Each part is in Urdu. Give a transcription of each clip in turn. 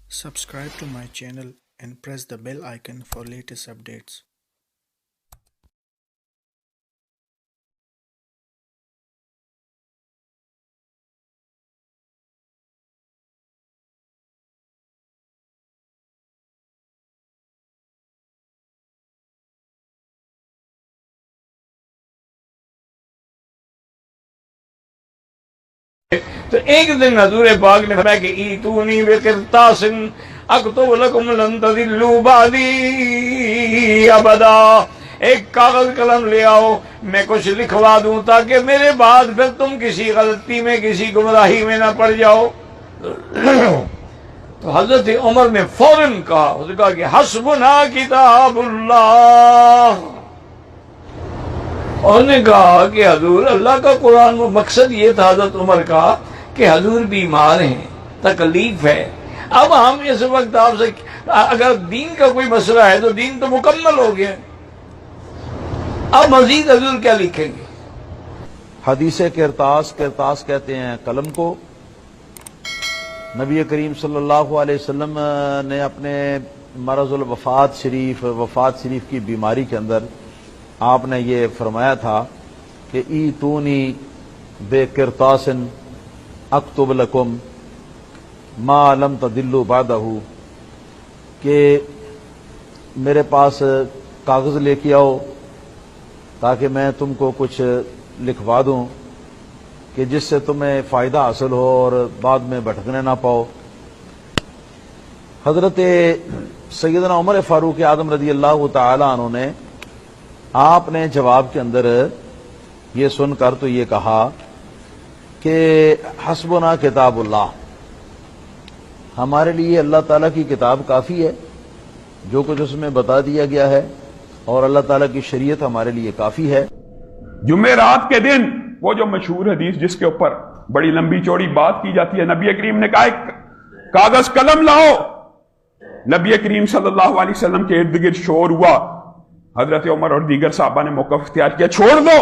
Subscribe to my channel and press the bell icon for latest updates. تو ایک دن حضور پاک نے فرمایا کہ ایتونی بقرطاس اکتب لکم لن تضلوا بعدی ابدا، ایک کاغذ قلم لے آؤ، میں کچھ لکھوا دوں تاکہ میرے بعد پھر تم کسی غلطی میں کسی گمراہی میں نہ پڑ جاؤ۔ تو حضرت عمر نے فوراً کہا، اس نے کہا کہ حسبنا کتاب اللہ۔ اور نے کہا کہ حضور اللہ کا قرآن، مقصد یہ تھا حضرت عمر کا کہ حضور بیمار ہیں، تکلیف ہے، اب ہم اس وقت آپ سے اگر دین کا کوئی مسئلہ ہے تو دین تو مکمل ہو گیا، اب مزید حضور کیا لکھیں گے؟ حدیث کرتاس کہتے ہیں قلم کو۔ نبی کریم صلی اللہ علیہ وسلم نے اپنے مرض الوفات شریف کی بیماری کے اندر آپ نے یہ فرمایا تھا کہ ایتونی بے کرتاس اکتب لکم ما لم تضلوا بعدہ، کہ میرے پاس کاغذ لے کے آؤ تاکہ میں تم کو کچھ لکھوا دوں کہ جس سے تمہیں فائدہ حاصل ہو اور بعد میں بھٹکنے نہ پاؤ۔ حضرت سیدنا عمر فاروق اعظم رضی اللہ تعالی عنہ نے آپ نے جواب کے اندر یہ سن کر تو یہ کہا کہ حسبنا کتاب اللہ، ہمارے لیے اللہ تعالیٰ کی کتاب کافی ہے، جو کچھ اس میں بتا دیا گیا ہے، اور اللہ تعالیٰ کی شریعت ہمارے لیے کافی ہے۔ جمعرات کے دن وہ جو مشہور حدیث جس کے اوپر بڑی لمبی چوڑی بات کی جاتی ہے، نبی کریم نے کہا ایک کاغذ قلم لاؤ۔ نبی کریم صلی اللہ علیہ وسلم کے ارد گرد شور ہوا، حضرت عمر اور دیگر صحابہ نے موقف اختیار کیا، چھوڑ دو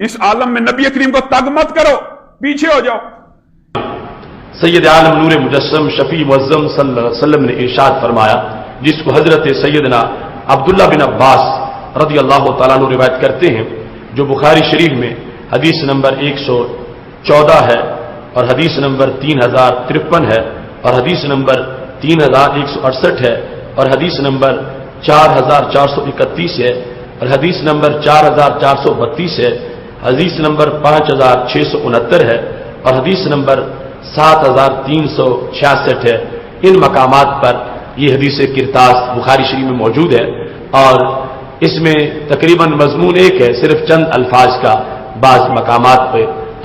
اس عالم میں نبی کریم کو تگ مت کرو، پیچھے ہو جاؤ۔ سید عالم نور مجسم شفیع معظم صلی اللہ علیہ وسلم نے ارشاد فرمایا، جس کو حضرت سیدنا عبداللہ بن عباس رضی اللہ تعالیٰ عنہ روایت کرتے ہیں، جو بخاری شریف میں حدیث نمبر 114 ہے اور حدیث نمبر 3053 ہے اور حدیث نمبر 3168 ہے اور حدیث نمبر 4431 ہے اور حدیث نمبر 4432 ہے، حدیث نمبر 5669 ہے اور حدیث نمبر 7366 ہے۔ ان مقامات پر یہ حدیث کرتاس بخاری شریف میں موجود ہے اور اس میں تقریباً مضمون ایک ہے، صرف چند الفاظ کا بعض مقامات پہ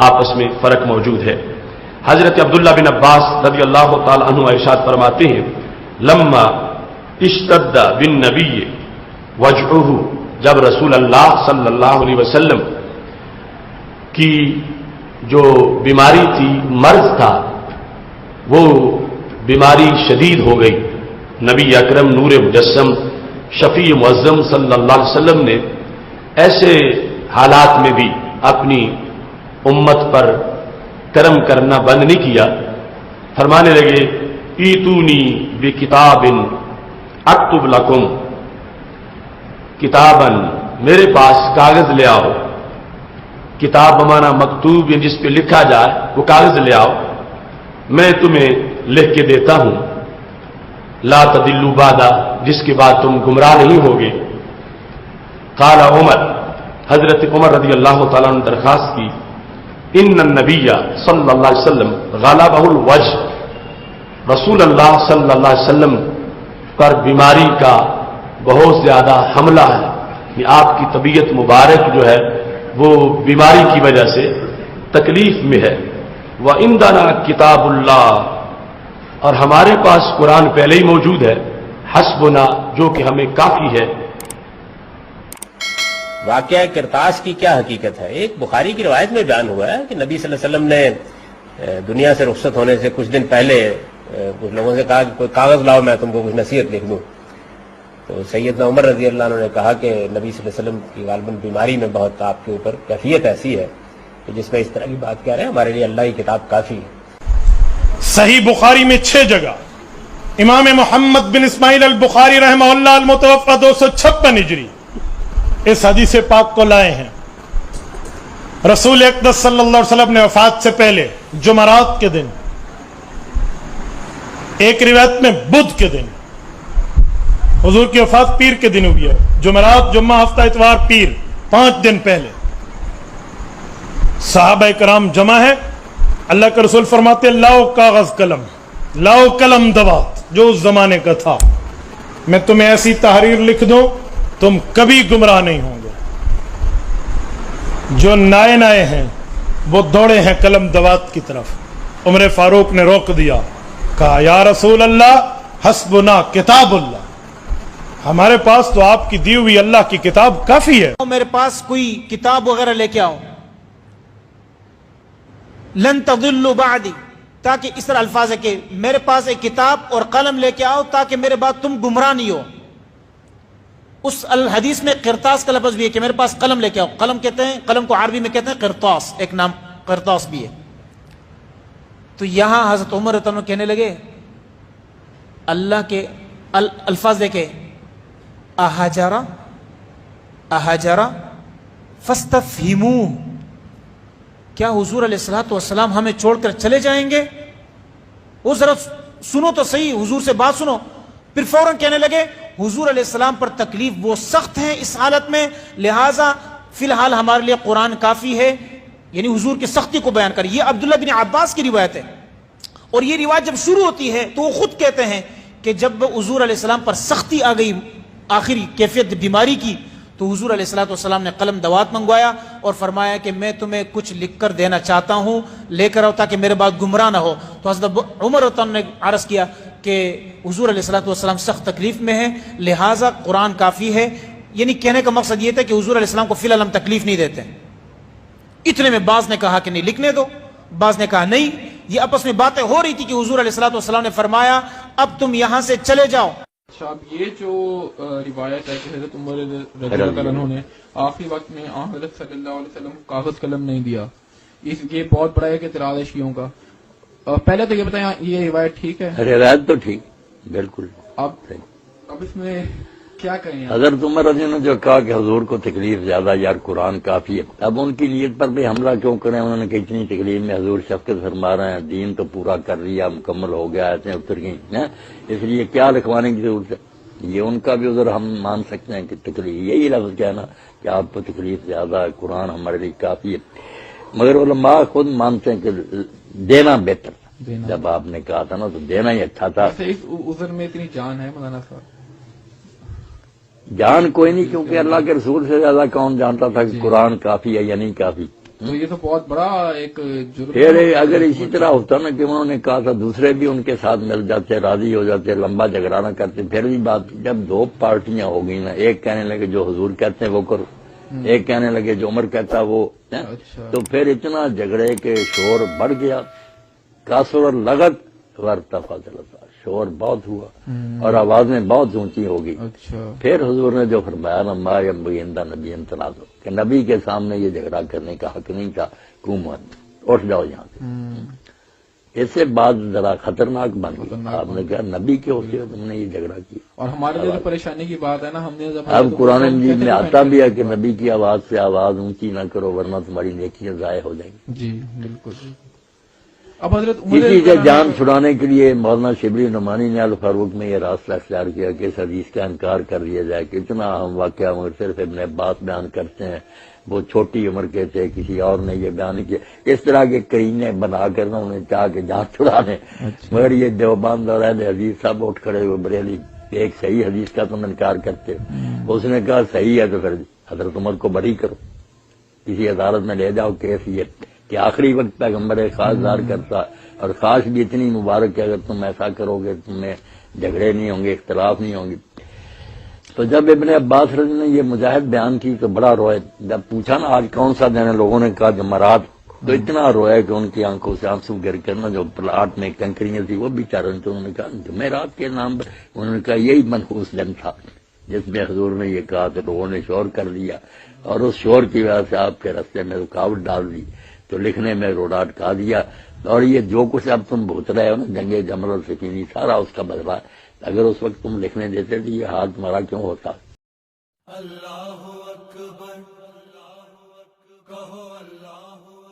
آپس میں فرق موجود ہے۔ حضرت عبداللہ بن عباس رضی اللہ تعالی عنہ ارشاد فرماتے ہیں، لما اشتد بالنبی وجعہ، جب رسول اللہ صلی اللہ علیہ وسلم کی جو بیماری تھی، مرض تھا، وہ بیماری شدید ہو گئی، نبی اکرم نور مجسم شفیع معظم صلی اللہ علیہ وسلم نے ایسے حالات میں بھی اپنی امت پر کرم کرنا بند نہیں کیا، فرمانے لگے ایتونی بکتاب اکتب لکم، کتابن، میرے پاس کاغذ لے آؤ، کتاب بمانا مکتوب، جس پہ لکھا جائے، وہ کاغذ لے آؤ، میں تمہیں لکھ کے دیتا ہوں، لا تضلوا بعدہ، جس کے بعد تم گمراہ نہیں ہوگے۔ قال عمر، حضرت عمر رضی اللہ تعالیٰ نے درخواست کی، ان النبی صلی اللہ علیہ وسلم غلبہ الوجع، رسول اللہ صلی اللہ علیہ وسلم پر بیماری کا بہت زیادہ حملہ ہے، کہ آپ کی طبیعت مبارک جو ہے وہ بیماری کی وجہ سے تکلیف میں ہے۔ وَعِنْدَنَا کتاب اللہ، اور ہمارے پاس قرآن پہلے ہی موجود ہے، حسبنا، جو کہ ہمیں کافی ہے۔ واقعہ کرتاس کی کیا حقیقت ہے؟ ایک بخاری کی روایت میں بیان ہوا ہے کہ نبی صلی اللہ علیہ وسلم نے دنیا سے رخصت ہونے سے کچھ دن پہلے کچھ لوگوں سے کہا کہ کوئی کاغذ لاؤ، میں تم کو کچھ نصیحت لکھ دوں۔ تو سیدنا عمر رضی اللہ عنہ نے کہا کہ نبی صلی اللہ علیہ وسلم کی غالباً بیماری میں بہت آپ کے اوپر کیفیت ایسی ہے کہ جس میں اس طرح کی بات کہہ رہے ہیں، ہمارے لیے اللہ کی کتاب کافی ہے۔ صحیح بخاری میں 6 جگہ امام محمد بن اسماعیل البخاری رحمہ اللہ المتوفى 256 ہجری اس حدیث پاک کو لائے ہیں. رسول اقدس صلی اللہ علیہ وسلم نے وفات سے پہلے جمعرات کے دن، ایک روایت میں بدھ کے دن، حضور کی وفات پیر کے دن ہوئی ہے. جمعرات، جمعہ، ہفتہ، اتوار، پیر، 5 دن پہلے صحابہ کرام جمع ہے. اللہ کے رسول فرماتے لاؤ کاغذ قلم، لاؤ قلم دوات، جو اس زمانے کا تھا، میں تمہیں ایسی تحریر لکھ دوں تم کبھی گمراہ نہیں ہوں گے. جو نائے ہیں وہ دوڑے ہیں قلم دوات کی طرف. عمر فاروق نے روک دیا، کہا یا رسول اللہ حسبنا کتاب اللہ، ہمارے پاس تو آپ کی دی ہوئی اللہ کی کتاب کافی ہے. میرے پاس کوئی کتاب وغیرہ لے کے آؤ. لن تضلوا بعدی، تاکہ اس طرح الفاظ ہے کہ میرے پاس ایک کتاب اور قلم لے کے آؤ تاکہ میرے بعد تم گمراہ نہیں ہو. اس الحدیث میں قرطاس کا لفظ بھی ہے کہ میرے پاس قلم لے کے آؤ. قلم کہتے ہیں، قلم کو عربی میں کہتے ہیں قرطاس، ایک نام قرطاس بھی ہے. تو یہاں حضرت عمر رضی اللہ عنہ کہنے لگے، اللہ کے الفاظ دیکھے، احجرا فاستفہموہ، کیا حضور علیہ الصلوۃ والسلام ہمیں چھوڑ کر چلے جائیں گے؟ وہ ذرا سنو تو صحیح، حضور سے بات سنو. پھر فوراً کہنے لگے حضور علیہ السلام پر تکلیف وہ سخت ہے اس حالت میں، لہٰذا فی الحال ہمارے لیے قرآن کافی ہے. یعنی حضور کی سختی کو بیان کر. یہ عبداللہ بن عباس کی روایت ہے. اور یہ روایت جب شروع ہوتی ہے تو وہ خود کہتے ہیں کہ جب حضور علیہ السلام پر سختی آ گئی، آخری کیفیت بیماری کی، تو حضور علیہ الصلوۃ والسلام نے قلم دوات منگوایا اور فرمایا کہ میں تمہیں کچھ لکھ کر دینا چاہتا ہوں، لے کر آؤ تاکہ میرے بعد گمراہ نہ ہو. تو حضرت عمر رضی اللہ عنہ نے عرض کیا کہ حضور علیہ الصلوۃ والسلام سخت تکلیف میں ہیں، لہٰذا قرآن کافی ہے. یعنی کہنے کا مقصد یہ تھا کہ حضور علیہ السلام کو فی الحال ہم تکلیف نہیں دیتے. اتنے میں بعض نے کہا کہ نہیں لکھنے دو، بعض نے کہا نہیں. یہ آپس میں باتیں ہو رہی تھی کہ حضور علیہ الصلوۃ والسلام نے فرمایا اب تم یہاں سے چلے جاؤ. اچھا، اب یہ جو روایت ہے کہ حضرت عمر رضی اللہ عنہ نے آخری وقت میں حضرت صلی اللہ علیہ وسلم کو کاغذ قلم نہیں دیا، یہ بہت بڑا ایک اعتراض ہے شیعوں کا. پہلے تو یہ بتائیں یہ روایت ٹھیک ہے؟ روایت تو ٹھیک، بالکل. اب اس میں کیا کہیں؟ حضرت عمر رضی اللہ عنہ نے جو کہا کہ حضور کو تکلیف زیادہ، یار قرآن کافی ہے، اب ان کی نیت پر بھی حملہ کیوں کریں؟ انہوں نے کہ اتنی تکلیف میں حضور شفقت فرما رہے ہیں، دین تو پورا کر لیا، مکمل ہو گیا، ایسے اتر گئی، اس لیے کیا لکھوانے کی ضرورت ہے؟ یہ ان کا بھی عذر ہم مان سکتے ہیں کہ تکلیف، یہی لفظ کہنا کہ آپ کو تکلیف زیادہ ہے، قرآن ہمارے لیے کافی ہے. مگر علماء خود مانتے ہیں کہ دینا بہتر. جب آپ نے کہا تھا نا تو دینا ہی اچھا تھا. اس عذر میں اتنی جان ہے مولانا صاحب؟ جان کوئی نہیں، کیونکہ اللہ کے رسول سے زیادہ کون جانتا تھا کہ قرآن کافی ہے یا نہیں کافی. تو یہ تو بہت بڑا ایک جرم. پھر اگر اسی طرح ہوتا نا کہ انہوں نے کہا تھا دوسرے بھی ان کے ساتھ مل جاتے، راضی ہو جاتے، لمبا جھگڑا نہ کرتے، پھر بھی بات. جب دو پارٹیاں ہو گئی نا، ایک کہنے لگے جو حضور کہتے ہیں وہ کرو، ایک کہنے لگے جو عمر کہتا وہ، تو پھر اتنا جھگڑے کے شور بڑھ گیا. کاسر لغت ورتفع جلسہ، شور بہت ہوا اور آوازیں بہت اونچی ہو گئی. پھر حضور نے جو فرمایا نا ما ينبغي عند نبی تنازع، کہ نبی کے سامنے یہ جھگڑا کرنے کا حق نہیں تھا، حکومت اٹھ جاؤ یہاں سے. اس سے بعد ذرا خطرناک بن گئی. آپ نے کہا نبی کے ہوتے ہو تم نے یہ جھگڑا کیا. اور ہمارے لیے پریشانی کی بات ہے نا، ہم نے اب قرآن مجید میں آتا بھی ہے کہ نبی کی آواز سے آواز اونچی نہ کرو ورنہ تمہاری نیکیاں ضائع ہو جائیں گی. جی بالکل. اب حضرت کسی سے جان چھڑانے کے لیے مولانا شبلی نعمانی نے الفاروق میں یہ راستہ اختیار کیا کہ اس حدیث کا انکار کر دیا جائے کہ اتنا اہم واقعہ مگر صرف ابن عباس بیان کرتے ہیں، وہ چھوٹی عمر کے تھے، کسی اور نے یہ بیان کیا. اس طرح کے کرینے بنا کر انہوں نے چاہ کے جان چھڑانے. مگر یہ دیوبند اور اہل حدیث سب اٹھ کھڑے ہوئے، بریلی ایک صحیح حدیث کا تم انکار کرتے. اس نے کہا صحیح ہے تو پھر حضرت عمر کو بری کرو، کسی عدالت میں لے جاؤ کیس یہ کہ آخری وقت پیغمبر خاص دار کرتا، اور خاص بھی اتنی مبارک ہے اگر تم ایسا کرو گے تمہیں جھگڑے نہیں ہوں گے، اختلاف نہیں ہوں گے. تو جب ابن عباس رضی نے یہ مجاہد بیان کی تو بڑا روئے. جب پوچھا نا آج کون سا دن ہے، لوگوں نے کہا جمعرات، تو اتنا روئے کہ ان کی آنکھوں سے آنسو گر کر نا جو پلاٹ میں کنکریاں تھی وہ بھی چارن. تو انہوں نے کہا جمعرات کے نام پر، انہوں نے کہا یہی منحوس دن تھا جس میں حضور نے یہ کہا تو لوگوں نے شور کر دیا، اور اس شور کی وجہ سے آپ کے راستے میں رکاوٹ ڈال دی تو لکھنے میں روڈا اٹکا دیا. اور یہ جو کچھ اب تم بھوت رہے ہو نا، جنگ جمل اور سفینی، سارا اس کا بدلہ، اگر اس وقت تم لکھنے دیتے تو یہ حال تمہارا کیوں ہوتا؟ اللہ اکبر، کہو اللہ